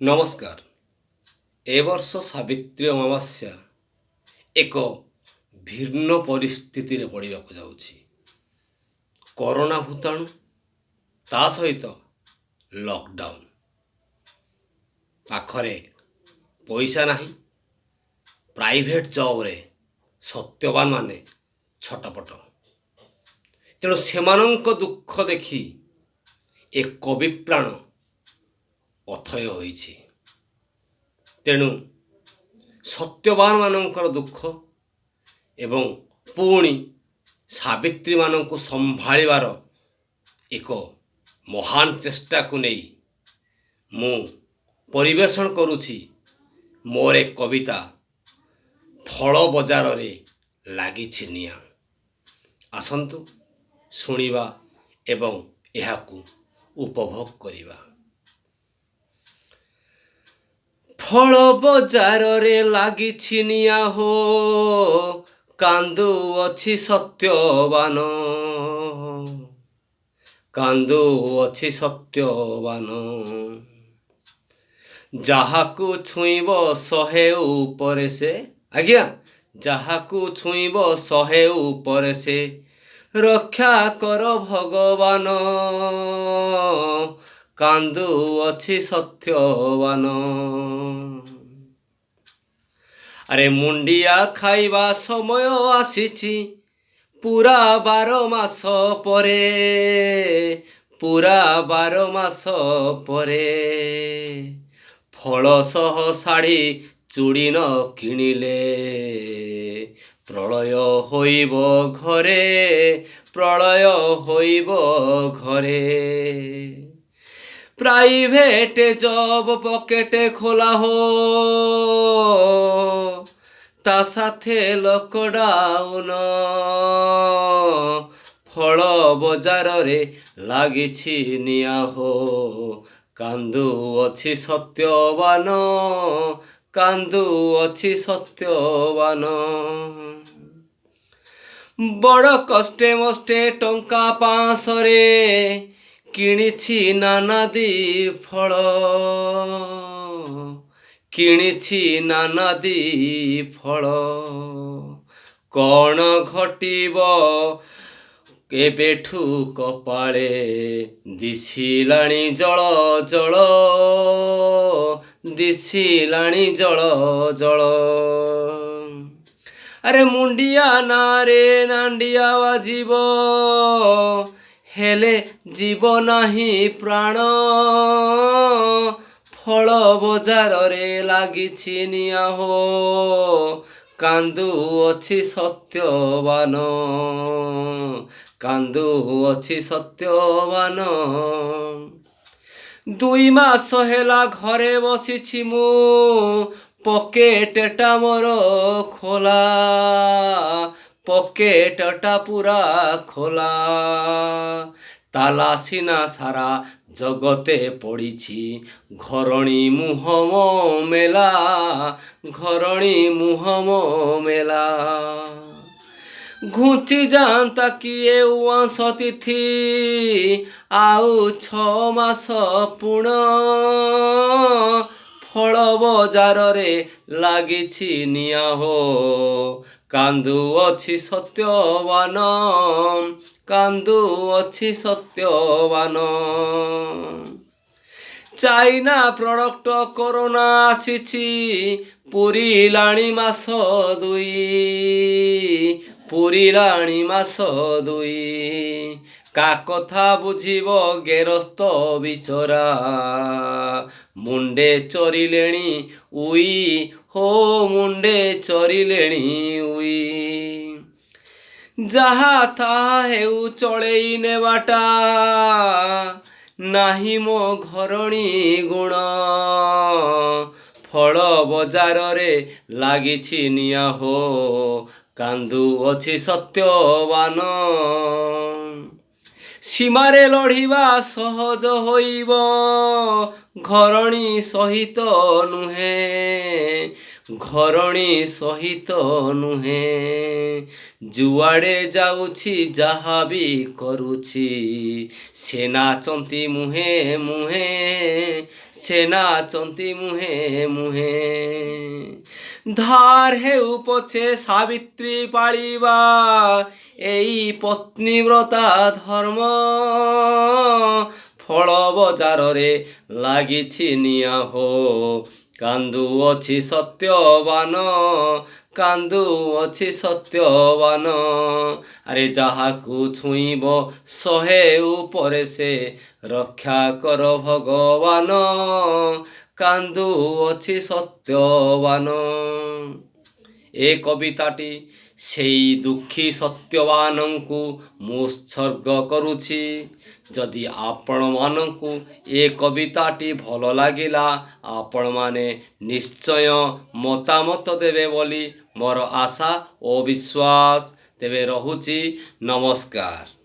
ନମସ୍କାର। ଏ ବର୍ଷ ସାବିତ୍ରୀ ଅମାବାସ୍ୟା ଏକ ଭିନ୍ନ ପରିସ୍ଥିତିରେ ପଡ଼ିବାକୁ ଯାଉଛି। କରୋନା ଭୂତାଣୁ ତା ସହିତ ଲକଡାଉନ୍। ପାଖରେ ପଇସା ନାହିଁ। ପ୍ରାଇଭେଟ୍ ଜବ୍ରେ ସତ୍ୟବାନ ମାନେ ଛଟପଟ। ତେଣୁ ସେମାନଙ୍କ ଦୁଃଖ ଦେଖି ଏ କବି ପ୍ରାଣ ଅଥୟ ହୋଇଛି। ତେଣୁ ସତ୍ୟବାନ ମାନଙ୍କର ଦୁଃଖ ଏବଂ ପୁଣି ସାବିତ୍ରୀମାନଙ୍କୁ ସମ୍ଭାଳିବାର ଏକ ମହାନ ଚେଷ୍ଟାକୁ ନେଇ ମୁଁ ପରିବେଷଣ କରୁଛି ମୋର ଏ କବିତା ଫଳ ବଜାରରେ ଲାଗିଛି ନିଆଁ। ଆସନ୍ତୁ ଶୁଣିବା ଏବଂ ଏହାକୁ ଉପଭୋଗ କରିବା। ଫଳ ବଜାରରେ ଲାଗିଛି ନିଆଁ ହୋ, କାନ୍ଦୁଅଛି ସତ୍ୟବାନ, କାନ୍ଦୁଅଛି ସତ୍ୟବାନ। ଯାହାକୁ ଛୁଇଁବ ଶହେ ଉପରେ ସେ, ଆଜ୍ଞା, ଯାହାକୁ ଛୁଇଁବ ଶହେ ଉପରେ ସେ, ରକ୍ଷା କର ଭଗବାନ, କାନ୍ଦୁଅଛି ସତ୍ୟବାନ। ଆରେ ମୁଣ୍ଡିଆ ଖାଇବା ସମୟ ଆସିଛି, ପୁରା 12 ମାସ ପରେ, ପୁରା 12 ମାସ ପରେ। ଫଳ ସହ ଶାଢ଼ୀ ଚୁଡ଼ି ନ କିଣିଲେ ପ୍ରଳୟ ହୋଇବ ଘରେ, ପ୍ରଳୟ ହୋଇବ ଘରେ। ପ୍ରାଇଭେଟ୍ ଜବ୍ ପକେଟ ଖୋଲା ହୋ, ତା ସାଥେ ଲକଡାଉନ। ଫଳ ବଜାରରେ ଲାଗିଛି ନିଆଁ ହୋ, କାନ୍ଦୁଅଛି ସତ୍ୟବାନ, କାନ୍ଦୁଅଛି ସତ୍ୟବାନ। ବଡ଼ କଷ୍ଟେ ମଷ୍ଟେ ଟଙ୍କା 500ରେ କିଣିଛି ନାନାଦି ଫଳ, କିଣିଛି ନାନାଦି ଫଳ। କ'ଣ ଘଟିବ ଏବେଠୁ କପାଳେ, ଦିଶିଲାଣି ଜଳ ଜଳ, ଦିଶିଲାଣି ଜଳ ଜଳ। ଆରେ ମୁଣ୍ଡିଆ ନାଁରେ ନାଣ୍ଡିଆ ବାଜିବ, ହେଲେ ଯିବ ନାହିଁ ପ୍ରାଣ। ଫଳ ବଜାରରେ ଲାଗିଛି ନିଆଁ ହୋ, କାନ୍ଦୁଅଛି ସତ୍ୟବାନ, କାନ୍ଦୁଅଛି ସତ୍ୟବାନ। 2 ମାସ ହେଲା ଘରେ ବସିଛି ମୁଁ, ପକେଟଟା ମୋର ଖୋଲା, ପକେଟଟା ପୁରା ଖୋଲା। ତାଲା ସିନା ସାରା ଜଗତେ ପଡ଼ିଛି, ଘରଣୀ ମୁହଁ ମେଲା, ଘରଣୀ ମୁହଁ ମେଲା। ଘୁଞ୍ଚି ଯାଆନ୍ତା କିଏ ଉଆଁସ ତିଥି, ଆଉ 6 ମାସ ପୁଣ। ଫଳ ବଜାରରେ ଲାଗିଛି ନିଆଁ ହୋ, କାନ୍ଦୁଅଛି ସତ୍ୟବାନ, କାନ୍ଦୁଅଛି ସତ୍ୟବାନ। ଚାଇନା ପ୍ରଡକ୍ଟ କରୋନା ଆସିଛି, ପୁରିଲାଣି ମାସ 2, ପୁରିଲାଣି ମାସ 2। କା କଥା ବୁଝିବ ଗେରସ୍ତ ବିଚରା, ମୁଣ୍ଡେ ଚରିଲେଣି ଉଇ ହୋ, ମୁଣ୍ଡେ ଚରିଲେଣି ଉଇ। ଯାହା ତାହା ହେଉ ଚଳେଇ ନେବାଟା ନାହିଁ ମୋ ଘରଣୀ ଗୁଣ। ଫଳ ବଜାରରେ ଲାଗିଛି ନିଆଁ ହୋ, କାନ୍ଦୁଅଛି ସତ୍ୟବାନ। ସୀମାରେ ଲଢ଼ିବା ସହଜ ହୋଇବ, ଘରଣୀ ସହିତ ନୁହେଁ, ଘରଣୀ ସହିତ ନୁହେଁ। ଯୁଆଡ଼େ ଯାଉଛି ଯାହା ବି କରୁଛି, ସେ ନାଚନ୍ତି ମୁହେଁ ମୁହେଁ, ସେ ନାଚନ୍ତି ମୁହେଁ ମୁହେଁ। ଧାର ହେଉ ପଛେ ସାବିତ୍ରୀ ପାଳିବା, ଏଇ ପତ୍ନୀବ୍ରତା ଧର୍ମ। ଫଳ ବଜାରରେ ଲାଗିଛି ନିଆଁ ହୋ, କାନ୍ଦୁଅଛି ସତ୍ୟବାନ, କାନ୍ଦୁଅଛି ସତ୍ୟବାନ। ଆରେ ଯାହାକୁ ଛୁଇଁବ ଶହେ ଉପରେ ସେ, ରକ୍ଷା କର ଭଗବାନ, କାନ୍ଦୁଅଛି ସତ୍ୟବାନ। ଏ କବିତାଟି ସେଇ ଦୁଃଖୀ ସତ୍ୟବାନଙ୍କୁ ମୁଁ ଉତ୍ସର୍ଗ କରୁଛି। ଯଦି ଆପଣମାନଙ୍କୁ ଏ କବିତାଟି ଭଲ ଲାଗିଲା, ଆପଣମାନେ ନିଶ୍ଚୟ ମତାମତ ଦେବେ ବୋଲି ମୋର ଆଶା ଓ ବିଶ୍ୱାସ। ତେବେ ରହୁଛି, ନମସ୍କାର।